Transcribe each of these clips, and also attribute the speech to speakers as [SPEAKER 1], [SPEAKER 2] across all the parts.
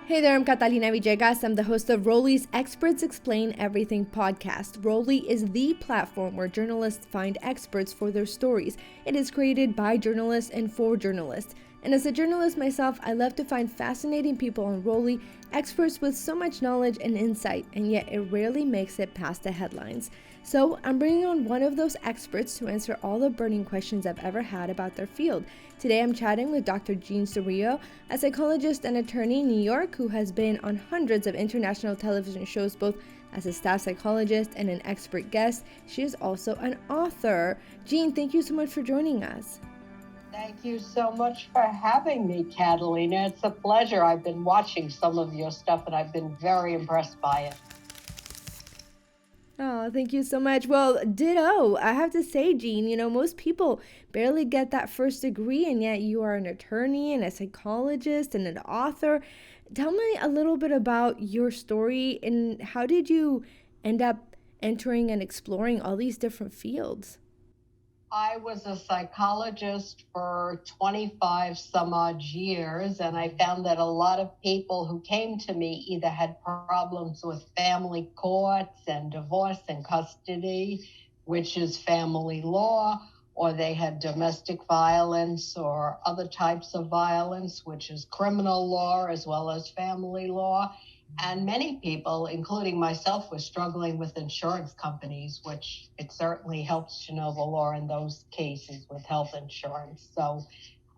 [SPEAKER 1] Hey there, I'm Catalina Villegas. I'm the host of Rolli's Experts Explain Everything podcast. Rolli is the platform where journalists find experts for their stories. It is created by journalists and for journalists. And as a journalist myself, I love to find fascinating people on Rolli, experts with so much knowledge and insight, and yet it rarely makes it past the headlines. So I'm bringing on one of those experts to answer all the burning questions I've ever had about their field. Today I'm chatting with Dr. Jean Cirillo, a psychologist and attorney in New York who has been on hundreds of international television shows both as a staff psychologist and an expert guest. She is also an author. Jean, thank you so much for joining us.
[SPEAKER 2] Thank you so much for having me, Catalina. It's a pleasure. I've been watching some of your stuff and I've been very impressed by it.
[SPEAKER 1] Oh, thank you so much. Well, ditto. I have to say, Jean, most people barely get that first degree, and yet you are an attorney and a psychologist and an author. Tell me a little bit about your story and how did you end up entering and exploring all these different fields?
[SPEAKER 2] I was a psychologist for 25 some odd years, and I found that a lot of people who came to me either had problems with family courts and divorce and custody, which is family law, or they had domestic violence or other types of violence, which is criminal law as well as family law. And many people, including myself, were struggling with insurance companies, which it certainly helps to know the law in those cases with health insurance. So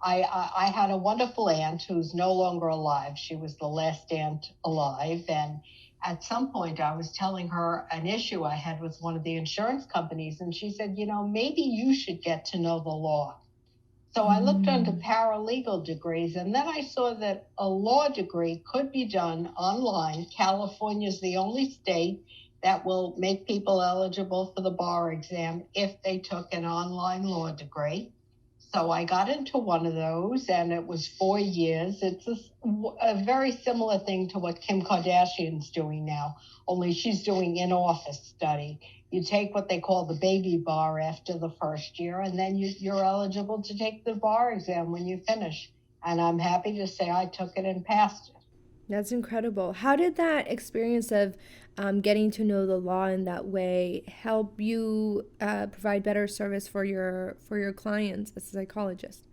[SPEAKER 2] I had a wonderful aunt who's no longer alive. She was the last aunt alive. And at some point, I was telling her an issue I had with one of the insurance companies. And she said, maybe you should get to know the law. So I looked into paralegal degrees, and then I saw that a law degree could be done online. California is the only state that will make people eligible for the bar exam if they took an online law degree. So I got into one of those, and it was 4 years. It's a very similar thing to what Kim Kardashian's doing now, only she's doing in-office study. You take what they call the baby bar after the first year, and then you're eligible to take the bar exam when you finish. And I'm happy to say I took it and passed it.
[SPEAKER 1] That's incredible. How did that experience of getting to know the law in that way help you provide better service for your clients as a psychologist?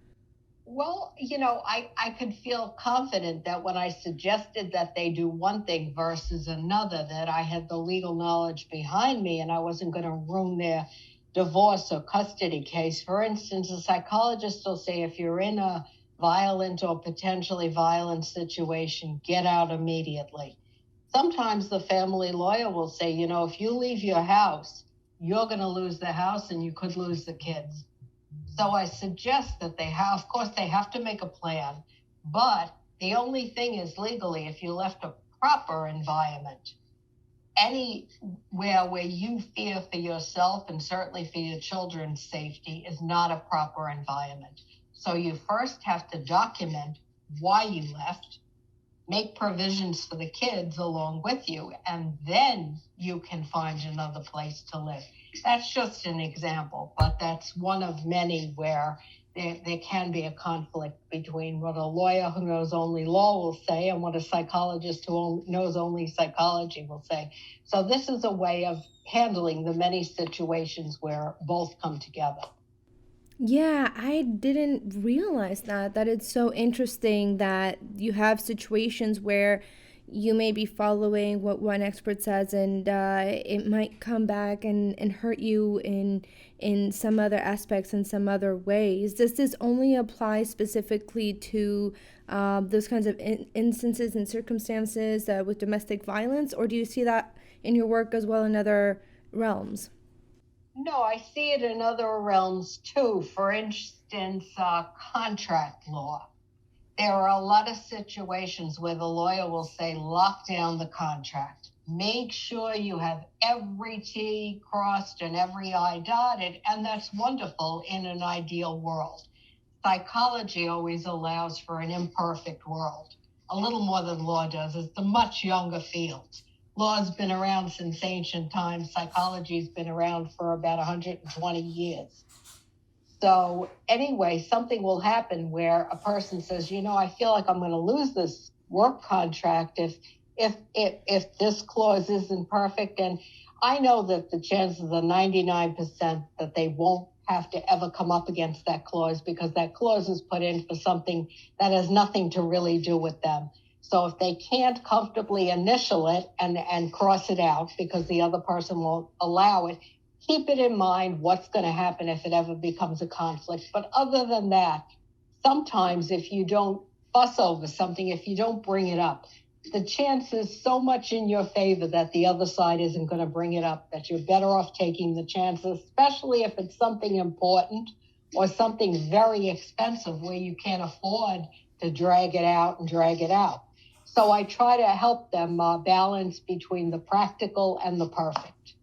[SPEAKER 2] Well, I could feel confident that when I suggested that they do one thing versus another, that I had the legal knowledge behind me and I wasn't going to ruin their divorce or custody case. For instance, a psychologist will say, if you're in a violent or potentially violent situation, get out immediately. Sometimes the family lawyer will say, if you leave your house, you're going to lose the house and you could lose the kids. So I suggest that of course, they have to make a plan, but the only thing is legally, if you left a proper environment, anywhere where you fear for yourself and certainly for your children's safety is not a proper environment. So you first have to document why you left, make provisions for the kids along with you, and then you can find another place to live. That's just an example, but that's one of many where there can be a conflict between what a lawyer who knows only law will say and what a psychologist who knows only psychology will say. So this is a way of handling the many situations where both come together.
[SPEAKER 1] Yeah, I didn't realize that it's so interesting that you have situations where you may be following what one expert says and it might come back and hurt you in some other aspects in some other ways. Does this only apply specifically to those kinds of instances and circumstances with domestic violence, or do you see that in your work as well in other realms?
[SPEAKER 2] No, I see it in other realms too. For instance, contract law. There are a lot of situations where the lawyer will say, lock down the contract. Make sure you have every T crossed and every I dotted, and that's wonderful in an ideal world. Psychology always allows for an imperfect world, a little more than law does. It's a much younger field. Law's been around since ancient times. Psychology's been around for about 120 years. So anyway, something will happen where a person says, I feel like I'm going to lose this work contract if this clause isn't perfect. And I know that the chances are 99% that they won't have to ever come up against that clause, because that clause is put in for something that has nothing to really do with them. So if they can't comfortably initial it and cross it out because the other person won't allow it, keep it in mind what's going to happen if it ever becomes a conflict. But other than that, sometimes if you don't fuss over something, if you don't bring it up, the chance is so much in your favor that the other side isn't going to bring it up, that you're better off taking the chances, especially if it's something important or something very expensive where you can't afford to drag it out and drag it out. So I try to help them balance between the practical and the perfect.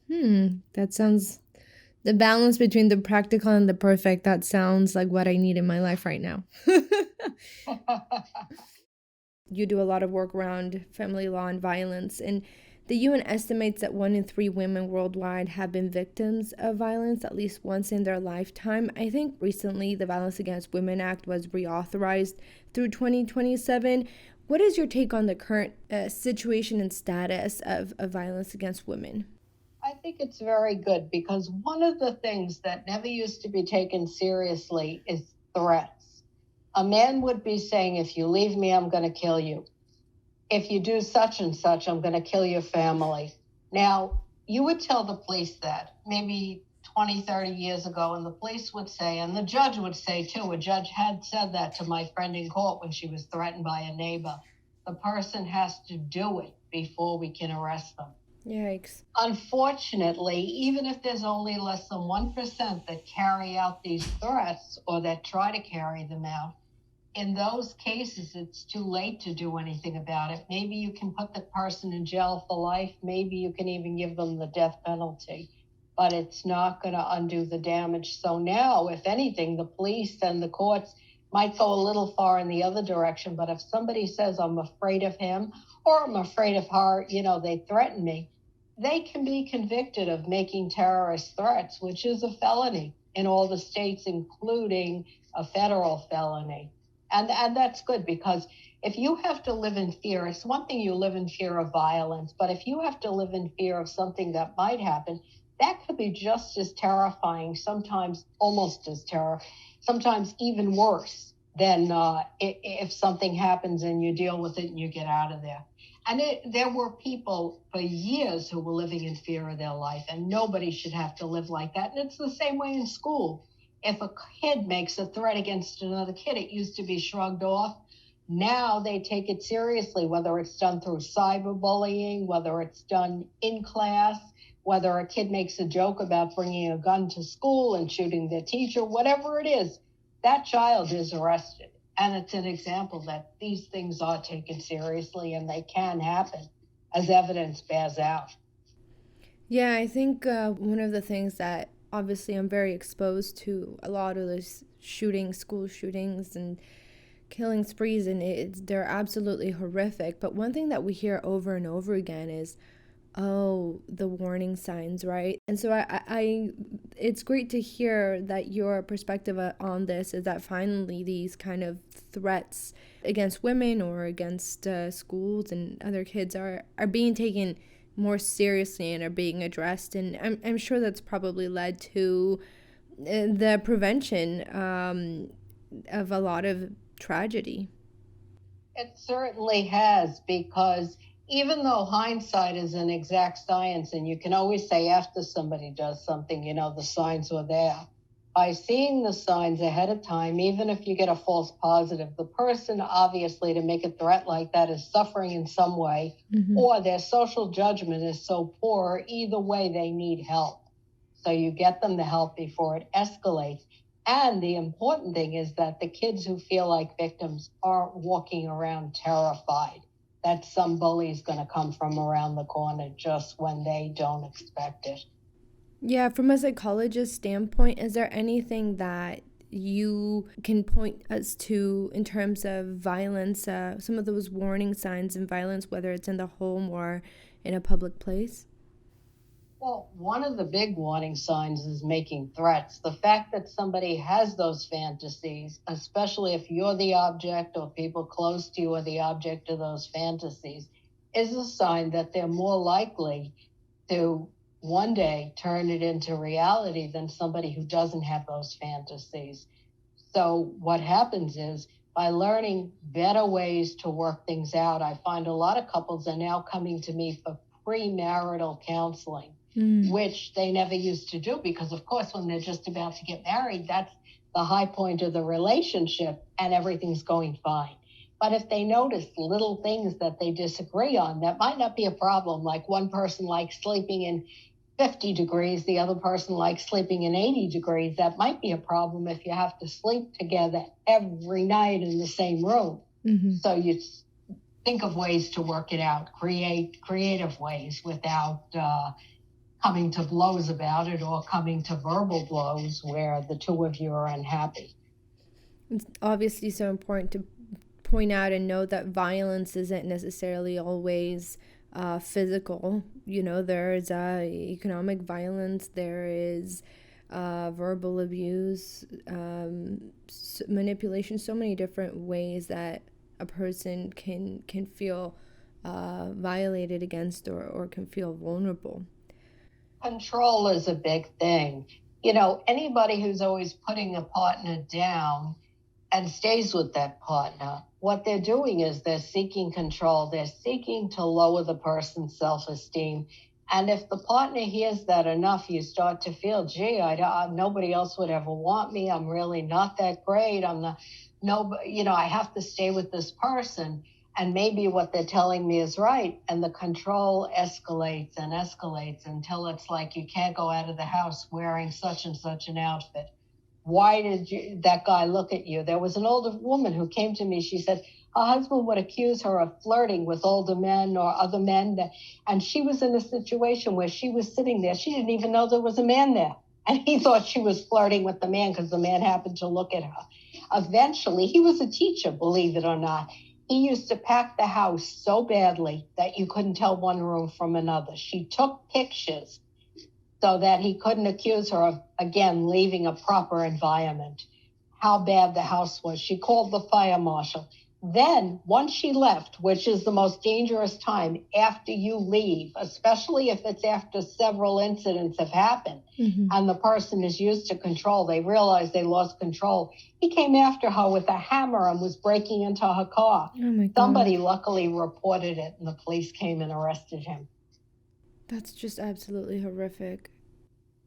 [SPEAKER 1] That sounds, the balance between the practical and the perfect, that sounds like what I need in my life right now. You do a lot of work around family law and violence, and the UN estimates that 1 in 3 women worldwide have been victims of violence at least once in their lifetime. I think recently the Violence Against Women Act was reauthorized through 2027. What is your take on the current situation and status of violence against women?
[SPEAKER 2] I think it's very good, because one of the things that never used to be taken seriously is threats. A man would be saying, if you leave me, I'm going to kill you. If you do such and such, I'm going to kill your family. Now, you would tell the police that maybe 20, 30 years ago, and the police would say, and the judge would say too, a judge had said that to my friend in court when she was threatened by a neighbor. The person has to do it before we can arrest them.
[SPEAKER 1] Yikes.
[SPEAKER 2] Unfortunately, even if there's only less than 1% that carry out these threats or that try to carry them out, in those cases, it's too late to do anything about it. Maybe you can put the person in jail for life. Maybe you can even give them the death penalty, but it's not going to undo the damage. So now, if anything, the police and the courts might go a little far in the other direction. But if somebody says, I'm afraid of him or I'm afraid of her, they threaten me, they can be convicted of making terrorist threats, which is a felony in all the states, including a federal felony. And that's good, because if you have to live in fear, it's one thing you live in fear of violence, but if you have to live in fear of something that might happen, that could be just as terrifying, sometimes almost as terrifying, sometimes even worse than if something happens and you deal with it and you get out of there. And there were people for years who were living in fear of their life, and nobody should have to live like that. And it's the same way in school. If a kid makes a threat against another kid, it used to be shrugged off. Now they take it seriously, whether it's done through cyberbullying, whether it's done in class, whether a kid makes a joke about bringing a gun to school and shooting their teacher, whatever it is, that child is arrested. And it's an example that these things are taken seriously and they can happen as evidence bears out.
[SPEAKER 1] Yeah, I think one of the things that obviously I'm very exposed to a lot of those school shootings and killing sprees, and they're absolutely horrific. But one thing that we hear over and over again is, oh, the warning signs, right? And so I it's great to hear that your perspective on this is that finally these kind of threats against women or against schools and other kids are being taken more seriously and are being addressed. And I'm sure that's probably led to the prevention of a lot of tragedy.
[SPEAKER 2] It certainly has, because even though hindsight is an exact science, and you can always say after somebody does something, the signs were there. By seeing the signs ahead of time, even if you get a false positive, the person obviously to make a threat like that is suffering in some way, or their social judgment is so poor, either way they need help. So you get them the help before it escalates. And the important thing is that the kids who feel like victims aren't walking around terrified that some bully is going to come from around the corner just when they don't expect it.
[SPEAKER 1] Yeah, from a psychologist standpoint, is there anything that you can point us to in terms of violence, some of those warning signs in violence, whether it's in the home or in a public place?
[SPEAKER 2] Well, one of the big warning signs is making threats. The fact that somebody has those fantasies, especially if you're the object or people close to you are the object of those fantasies, is a sign that they're more likely to one day turn it into reality than somebody who doesn't have those fantasies. So what happens is by learning better ways to work things out, I find a lot of couples are now coming to me for premarital counseling, which they never used to do because, of course, when they're just about to get married, that's the high point of the relationship and everything's going fine. But if they notice little things that they disagree on, that might not be a problem. Like one person likes sleeping in 50 degrees, the other person likes sleeping in 80 degrees. That might be a problem if you have to sleep together every night in the same room. So you think of ways to work it out, create creative ways without coming to blows about it or coming to verbal blows where the two of you are unhappy.
[SPEAKER 1] It's obviously so important to point out and know that violence isn't necessarily always physical. You know, there's economic violence, there is verbal abuse, manipulation, so many different ways that a person can feel violated against or can feel vulnerable.
[SPEAKER 2] Control is a big thing. You know, anybody who's always putting a partner down and stays with that partner, what they're doing is they're seeking control. They're seeking to lower the person's self-esteem. And if the partner hears that enough, you start to feel, gee, nobody else would ever want me. I'm really not that great. I have to stay with this person. And maybe what they're telling me is right. And the control escalates and escalates until it's like you can't go out of the house wearing such and such an outfit. Why did that guy look at you? There was an older woman who came to me. She said her husband would accuse her of flirting with older men or other men. And she was in a situation where she was sitting there. She didn't even know there was a man there. And he thought she was flirting with the man because the man happened to look at her. Eventually, he was a teacher, believe it or not. He used to pack the house so badly that you couldn't tell one room from another. She took pictures so that he couldn't accuse her of, again, leaving a proper environment, how bad the house was. She called the fire marshal. Then, once she left, which is the most dangerous time after you leave, especially if it's after several incidents have happened and the person is used to control, they realize they lost control. He came after her with a hammer and was breaking into her car.
[SPEAKER 1] Oh my God.
[SPEAKER 2] Somebody luckily reported it and the police came and arrested him.
[SPEAKER 1] That's just absolutely horrific.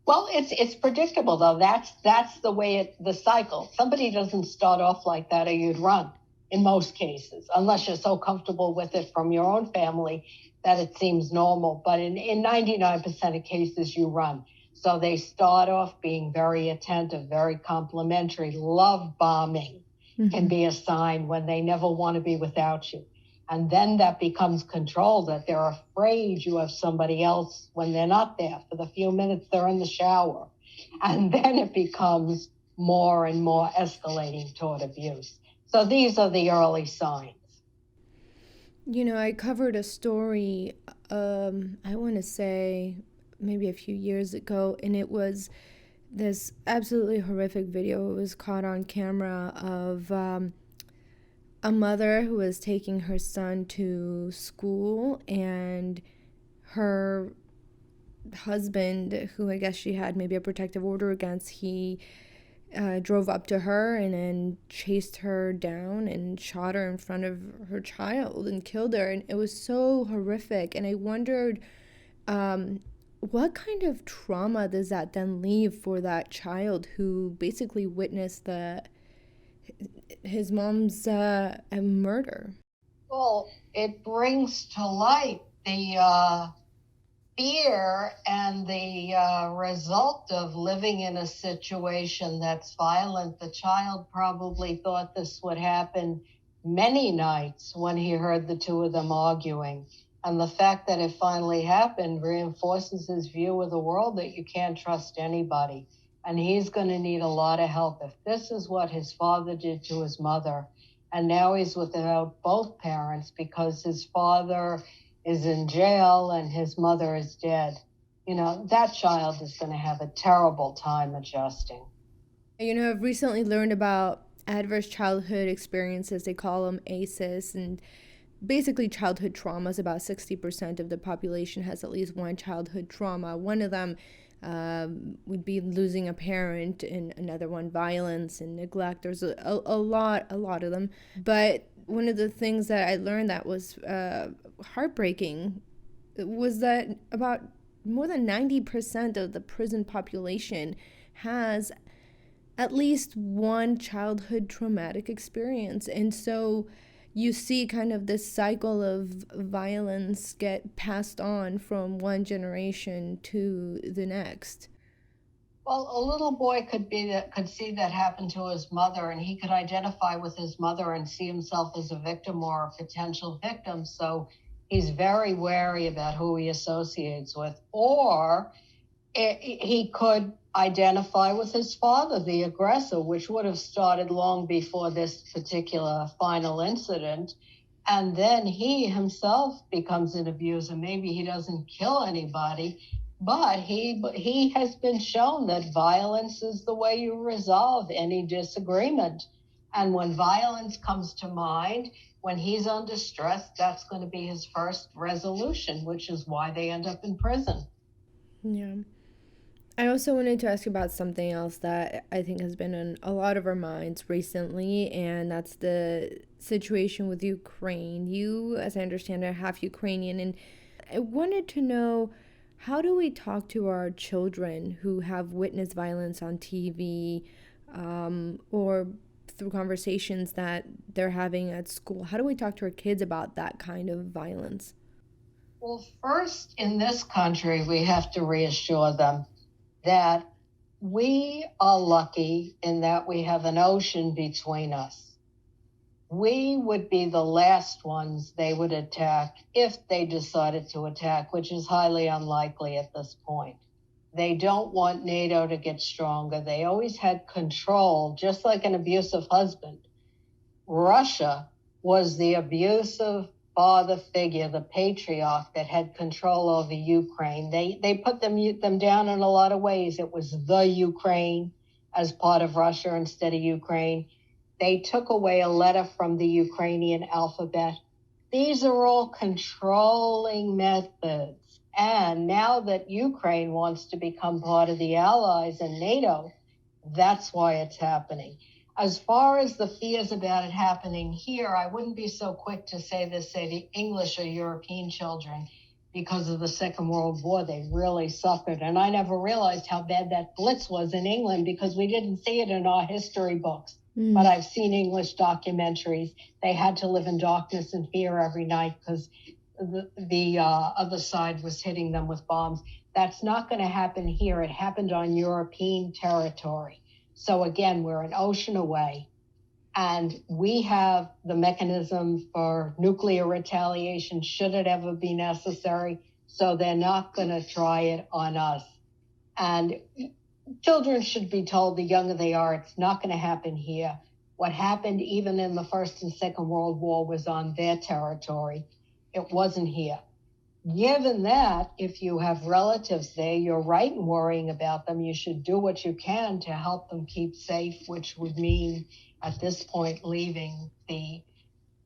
[SPEAKER 2] Well, it's predictable though. That's the way the cycle. Somebody doesn't start off like that, or you'd run in most cases, unless you're so comfortable with it from your own family that it seems normal. But in 99% of cases, you run. So they start off being very attentive, very complimentary. Love bombing can be a sign when they never want to be without you. And then that becomes control, that they're afraid you have somebody else when they're not there. For the few minutes they're in the shower. And then it becomes more and more escalating toward abuse. So these are the early signs.
[SPEAKER 1] You know, I covered a story, I want to say maybe a few years ago, and it was this absolutely horrific video. It was caught on camera of a mother who was taking her son to school, and her husband, who I guess she had maybe a protective order against, he drove up to her and then chased her down and shot her in front of her child and killed her. And it was so horrific. And I wondered, what kind of trauma does that then leave for that child who basically witnessed his mom's murder?
[SPEAKER 2] Well, it brings to light the fear and the result of living in a situation that's violent. The child probably thought this would happen many nights when he heard the two of them arguing. And the fact that it finally happened reinforces his view of the world that you can't trust anybody. And he's going to need a lot of help. If this is what his father did to his mother, and now he's without both parents because his father is in jail and his mother is dead. that child is going to have a terrible time adjusting.
[SPEAKER 1] I've recently learned about adverse childhood experiences. They call them ACEs, and basically childhood traumas. About 60% of the population has at least one childhood trauma. One of them would be losing a parent, and another one violence and neglect. There's a lot of them. But one of the things that I learned that was heartbreaking was that about more than 90% of the prison population has at least one childhood traumatic experience. And so you see kind of this cycle of violence get passed on from one generation to the next.
[SPEAKER 2] Well, a little boy could see that happen to his mother, and he could identify with his mother and see himself as a victim or a potential victim. So he's very wary about who he associates with. Or he could identify with his father, the aggressor, which would have started long before this particular final incident. And then he himself becomes an abuser. Maybe he doesn't kill anybody, but he has been shown that violence is the way you resolve any disagreement. And when violence comes to mind, when he's under stress, that's going to be his first resolution, which is why they end up in prison.
[SPEAKER 1] Yeah. I also wanted to ask you about something else that I think has been on a lot of our minds recently, and that's the situation with Ukraine. You, as I understand, are half Ukrainian, and I wanted to know, how do we talk to our children who have witnessed violence on TV or through conversations that they're having at school? How do we talk to our kids about that kind of violence?
[SPEAKER 2] Well, first, in this country, we have to reassure them that we are lucky in that we have an ocean between us. We would be the last ones they would attack if they decided to attack, which is highly unlikely at this point. They don't want NATO to get stronger. They always had control, just like an abusive husband. Russia was the abusive father figure, the patriarch that had control over Ukraine. They put them down in a lot of ways. It was the Ukraine as part of Russia instead of Ukraine. They took away a letter from the Ukrainian alphabet. These are all controlling methods. And now that Ukraine wants to become part of the Allies and NATO, that's why it's happening. As far as the fears about it happening here, I wouldn't be so quick to say the English or European children, because of the Second World War, they really suffered. And I never realized how bad that Blitz was in England because we didn't see it in our history books. But I've seen English documentaries. They had to live in darkness and fear every night because the other side was hitting them with bombs. That's not going to happen here. It happened on European territory. So again, we're an ocean away, and we have the mechanism for nuclear retaliation should it ever be necessary. So they're not going to try it on us. And children should be told, the younger they are, it's not going to happen here. What happened even in the First and Second World War was on their territory. It wasn't here. Given that, if you have relatives there, you're right in worrying about them. You should do what you can to help them keep safe, which would mean at this point leaving the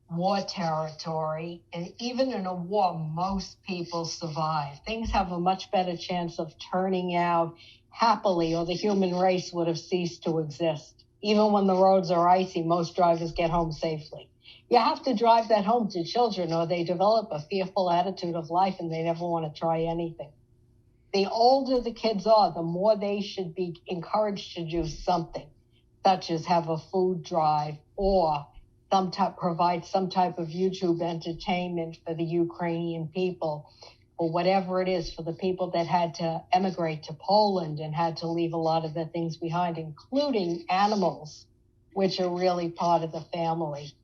[SPEAKER 2] war territory. And even in a war, most people survive. Things have a much better chance of turning out happily, or the human race would have ceased to exist. Even when the roads are icy, most drivers get home safely. You have to drive that home to children, or they develop a fearful attitude of life and they never want to try anything. The older the kids are, the more they should be encouraged to do something, such as have a food drive or provide some type of YouTube entertainment for the Ukrainian people, or whatever it is for the people that had to emigrate to Poland and had to leave a lot of their things behind, including animals, which are really part of the family.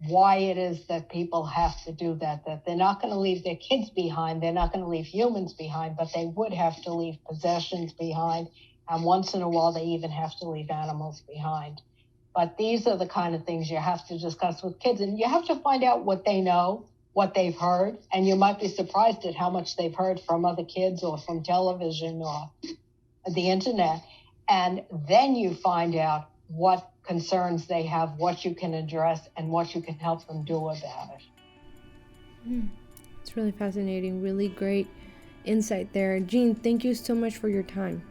[SPEAKER 2] Why it is that people have to do that they're not going to leave their kids behind, they're not going to leave humans behind, but they would have to leave possessions behind, and once in a while they even have to leave animals behind. But these are the kind of things you have to discuss with kids, and you have to find out what they know, what they've heard, and you might be surprised at how much they've heard from other kids or from television or the internet. And then you find out what concerns they have, what you can address, and what you can help them do about it.
[SPEAKER 1] It's really fascinating, really great insight there. Jean, thank you so much for your time.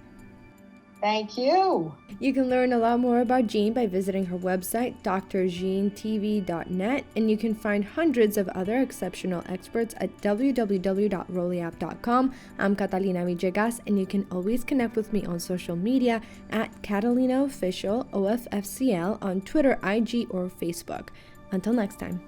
[SPEAKER 2] Thank you.
[SPEAKER 1] You can learn a lot more about Jean by visiting her website, drjeantv.net, and you can find hundreds of other exceptional experts at www.rolliapp.com. I'm Catalina Villegas, and you can always connect with me on social media at Catalina Official, OFFCL, on Twitter, IG, or Facebook. Until next time.